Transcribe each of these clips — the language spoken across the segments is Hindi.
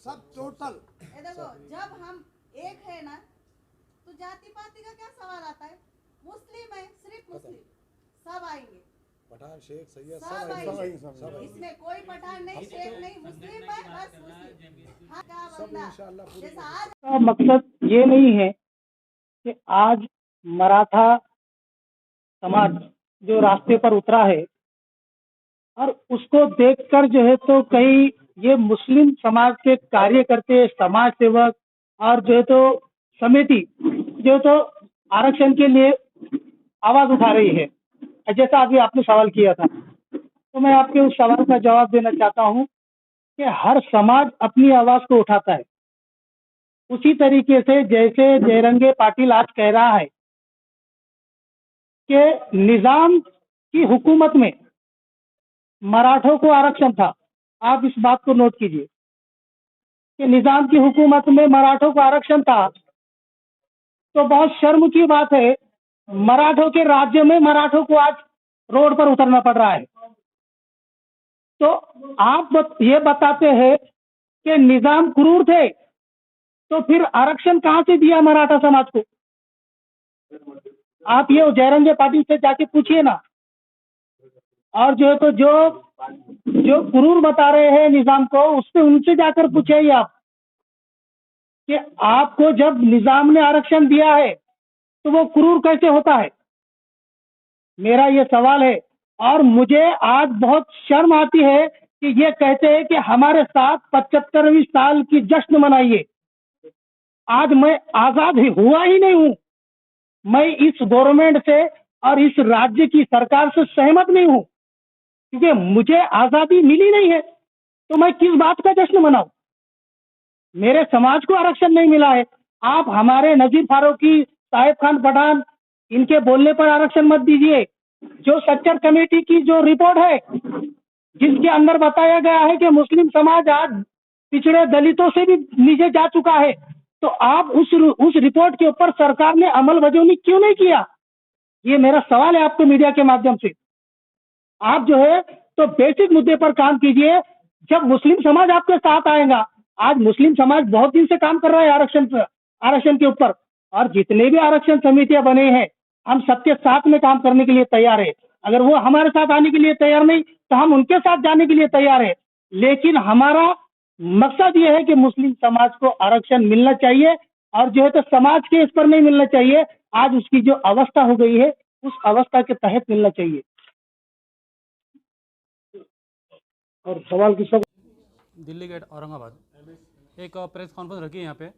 सब टोटल। ये देखो, जब हम एक है ना तो जाति पाति का क्या सवाल आता है? मुस्लिम है, सिर्फ मुस्लिम, सब आएंगे, पठान शेख सैयद सब आएंगे। आएंगे। इसमें कोई पठान नहीं, शेख नहीं, मुस्लिम है, बस मुस्लिम। हाँ, क्या सब बंदा इंशाअल्लाह पूरी जैसा आज का मकसद ये नहीं है कि आज मराठा समाज जो रास्ते पर उतरा है और उसको देखकर जो है तो कई ये मुस्लिम समाज के कार्यकर्ते, समाज सेवक और जो है तो समिति जो है तो आरक्षण के लिए आवाज उठा रही है। जैसा अभी आपने सवाल किया था, तो मैं आपके उस सवाल का जवाब देना चाहता हूँ कि हर समाज अपनी आवाज को उठाता है। उसी तरीके से जैसे जयरंगे पाटिल आज कह रहा है कि निजाम की हुकूमत में मराठों को आरक्षण था, आप इस बात को नोट कीजिए कि निजाम की हुकूमत में मराठों को आरक्षण था, तो बहुत शर्म की बात है मराठों के राज्य में मराठों को आज रोड पर उतरना पड़ रहा है। तो आप ये बताते हैं कि निजाम क्रूर थे, तो फिर आरक्षण कहां से दिया मराठा समाज को? आप ये जयरंगे पाटिल से जाके पूछिए ना। और जो है तो जो क्रूर बता रहे हैं निजाम को, उससे उनसे जाकर पूछिए आप कि आपको जब निजाम ने आरक्षण दिया है तो वो क्रूर कैसे होता है? मेरा ये सवाल है। और मुझे आज बहुत शर्म आती है कि ये कहते हैं कि हमारे साथ 75वीं साल की जश्न मनाइए। आज मैं आजाद हुआ ही नहीं हूं, मैं इस गवर्नमेंट से और इस राज्य की सरकार से सहमत नहीं हूं, क्योंकि मुझे आजादी मिली नहीं है, तो मैं किस बात का जश्न मनाऊं? मेरे समाज को आरक्षण नहीं मिला है। आप हमारे नजीर फारूकी, साहिब खान पठान, इनके बोलने पर आरक्षण मत दीजिए। जो सच्चर कमेटी की जो रिपोर्ट है, जिसके अंदर बताया गया है कि मुस्लिम समाज आज पिछड़े दलितों से भी नीचे जा चुका है, तो आप उस रिपोर्ट के ऊपर सरकार ने अमल वजूनी क्यों नहीं किया? ये मेरा सवाल है आपको मीडिया के माध्यम से। आप जो है तो बेसिक मुद्दे पर काम कीजिए, जब मुस्लिम समाज आपके साथ आएगा। आज मुस्लिम समाज बहुत दिन से काम कर रहा है आरक्षण के ऊपर, और जितने भी आरक्षण समितियां बने हैं, हम सबके साथ में काम करने के लिए तैयार है। अगर वो हमारे साथ आने के लिए तैयार नहीं, तो हम उनके साथ जाने के लिए तैयार है। लेकिन हमारा मकसद ये है कि मुस्लिम समाज को आरक्षण मिलना चाहिए, और जो है तो समाज के इस पर नहीं मिलना चाहिए। आज उसकी जो अवस्था हो गई है, उस अवस्था के तहत मिलना चाहिए। और सवाल किसका? दिल्ली गेट औरंगाबाद एक प्रेस कॉन्फ्रेंस रखी है यहाँ पे,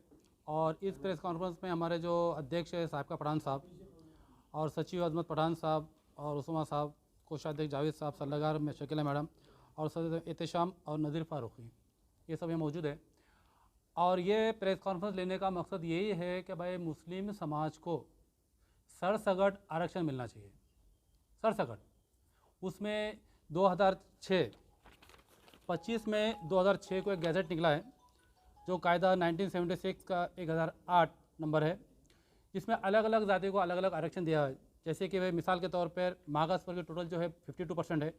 और इस प्रेस कॉन्फ्रेंस में हमारे जो अध्यक्ष है साहिब का पठान साहब, और सचिव अजमत पठान साहब, और उस्मा साहब, कोषाध्यक्ष जावेद साहब, सल्लागार में शकीला मैडम, और सदस्य एहतशाम और नज़ीर फारूकी, ये सब यहाँ मौजूद है। और ये प्रेस कॉन्फ्रेंस लेने का मकसद यही है कि भाई मुस्लिम समाज को सरसगट आरक्षण मिलना चाहिए, सरसगट। उसमें 25 में 2006 को एक गैजेट निकला है, जो कायदा 1976 का 1008 नंबर है, जिसमें अलग अलग जाति को अलग अलग आरक्षण दिया है। जैसे कि भाई मिसाल के तौर पर मागास वर्ग की टोटल जो है 52% है,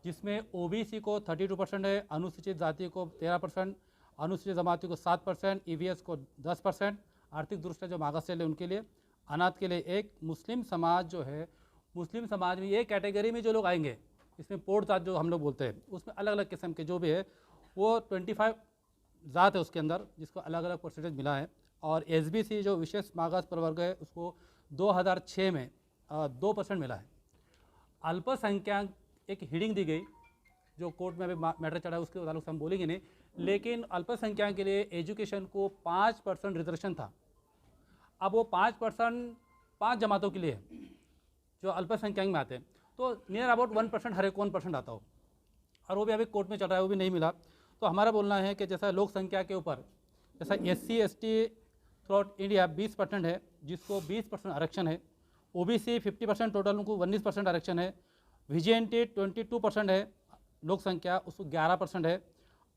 जिसमें ओबीसी को 32% है, अनुसूचित जाति को 13%, अनुसूचित जमाती को 7%, ईवीएस को 10%, आर्थिक दृष्टि जो मागास है उनके लिए, अनाथ के लिए एक। मुस्लिम समाज जो है, मुस्लिम समाज में ये कैटेगरी में जो लोग आएंगे, इसमें पोर्ट जात जो हम लोग बोलते हैं, उसमें अलग अलग किस्म के जो भी है, वो 25 जात है उसके अंदर, जिसको अलग अलग परसेंटेज मिला है। और एसबीसी जो विशेष मागास प्रवर्ग है, उसको 2006 में 2% मिला है। अल्पसंख्यक एक हिडिंग दी गई, जो कोर्ट में अभी मैटर चढ़ा है, उसके ताल्लुक से हम बोलेंगे नहीं, लेकिन अल्पसंख्यक के लिए एजुकेशन को 5% रिजर्वेशन था। अब वो 5% 5 जमातों के लिए है जो अल्पसंख्यक में आते हैं, तो नियर अबाउट 1% हर एक 1% आता हो, और वो भी अभी कोर्ट में चल रहा है, वो भी नहीं मिला। तो हमारा बोलना है कि जैसा लोक संख्या के ऊपर, जैसा SC ST through out India 20% है, जिसको 20% आरक्षण है, OBC 50% टोटल, उनको 19% आरक्षण है, VGNT 22% है लोक संख्या, उसको 11% है,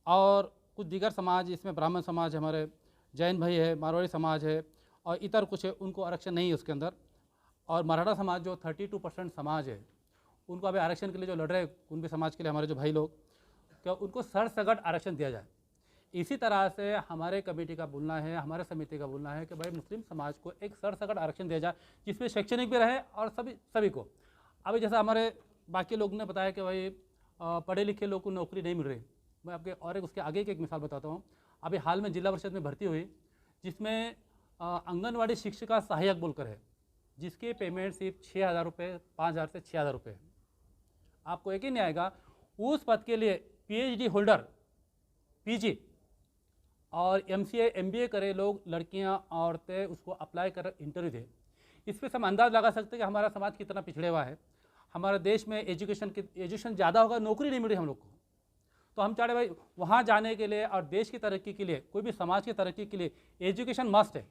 और कुछ दीगर समाज, इसमें ब्राह्मण समाज, हमारे जैन भाई है, मारवाड़ी समाज है, और इतर कुछ है, उनको आरक्षण नहीं है उसके अंदर। और मराठा समाज जो 32% समाज है, उनको अभी आरक्षण के लिए जो लड़ रहे हैं, उनके समाज के लिए हमारे जो भाई लोग, क्या उनको सरसगट आरक्षण दिया जाए। इसी तरह से हमारे कमेटी का बोलना है, हमारे समिति का बोलना है कि भाई मुस्लिम समाज को एक सरसकट आरक्षण दिया जाए जिसमें शैक्षणिक भी रहे और सभी को। अभी जैसा हमारे बाकी लोगों ने बताया कि भाई पढ़े लिखे लोग को नौकरी नहीं मिल रही, मैं आपके और एक उसके आगे की एक मिसाल बताता हूँ। अभी हाल में जिला परिषद में भर्ती हुई जिसमें आंगनवाड़ी शिक्षिका सहायक बोलकर है, जिसकी पेमेंट सिर्फ 6,000 रुपये, 5,000 से 6,000 रुपये। आपको यकीन नहीं आएगा, उस पद के लिए PhD होल्डर, PG और MCA MBA करे लोग, लड़कियां, औरतें उसको अप्लाई कर इंटरव्यू दे। इस पर हम अंदाज़ लगा सकते हैं कि हमारा समाज कितना पिछड़े हुआ है। हमारे देश में एजुकेशन ज़्यादा होगा, नौकरी नहीं मिल रही हम लोग को। तो हम चाह रहे भाई वहाँ जाने के लिए और देश की तरक्की के लिए, कोई भी समाज की तरक्की के लिए एजुकेशन मस्ट है।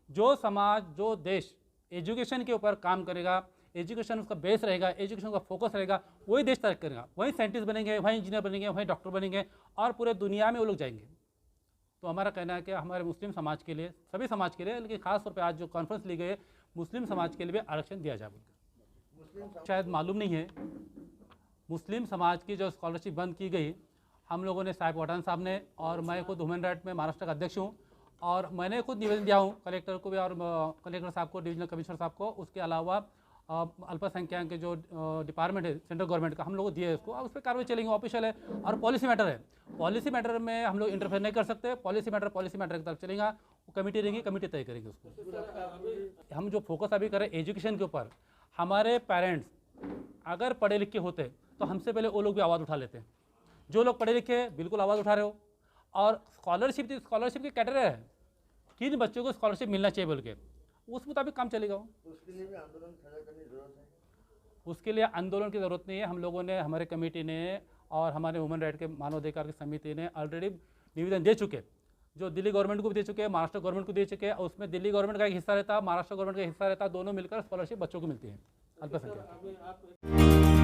जो समाज, जो देश एजुकेशन के ऊपर काम करेगा, एजुकेशन उसका बेस रहेगा, एजुकेशन का फोकस रहेगा, वही देश तरक्की करेगा। वहीं साइंटिस्ट बनेंगे, वहीं इंजीनियर बनेंगे, वहीं डॉक्टर बनेंगे और पूरे दुनिया में वो लोग जाएंगे। तो हमारा कहना है कि हमारे मुस्लिम समाज के लिए, सभी समाज के लिए, लेकिन खासतौर पर आज जो कॉन्फ्रेंस ली गई है, मुस्लिम समाज के लिए भी आरक्षण दिया जाए बोलकर। शायद मालूम नहीं है, मुस्लिम समाज की जो स्कॉलरशिप बंद की गई, हम लोगों ने, साहिब पठान साहब ने और मैं खुद ह्यूमन राइट में महाराष्ट्र का अध्यक्ष हूँ, और मैंने खुद निवेदन दिया हूँ कलेक्टर को भी और कलेक्टर साहब को, डिविजनल कमिश्नर साहब को। उसके अलावा अल्पसंख्यक के जो डिपार्टमेंट है सेंट्रल गवर्नमेंट का, हम लोग दिए उसको, अब उस पर कार्रवाई चलेंगे, ऑफिशियल है और पॉलिसी मैटर है। पॉलिसी मैटर में हम लोग इंटरफेयर नहीं कर सकते। पॉलिसी मैटर की तरफ चलेगा, वो कमेटी रहेगी, कमेटी तय करेंगे उसको। हम जो फोकस अभी करें एजुकेशन के ऊपर, हमारे पेरेंट्स अगर पढ़े लिखे होते तो हमसे पहले वो लोग भी आवाज़ उठा लेते हैं। जो लोग पढ़े लिखे बिल्कुल आवाज़ उठा रहे हो। और स्कॉलरशिप की कैटेगरी है, किन बच्चों को स्कॉलरशिप मिलना चाहिए बोल के, उस मुताबिक काम चलेगा। उसके लिए भी आंदोलन खड़ा करने की जरूरत है। उसके लिए आंदोलन की ज़रूरत नहीं है। हम लोगों ने, हमारे कमेटी ने और हमारे ह्यूमन राइट के मानवाधिकार की समिति ने ऑलरेडी निवेदन दे चुके, जो दिल्ली गवर्नमेंट को भी दे चुके हैं, महाराष्ट्र गवर्नमेंट को दे चुके हैं। उसमें दिल्ली गवर्नमेंट का एक हिस्सा रहता है, महाराष्ट्र गवर्नमेंट का हिस्सा रहता है, दोनों मिलकर स्कॉलरशिप बच्चों को मिलती है अल्पसंख्यक।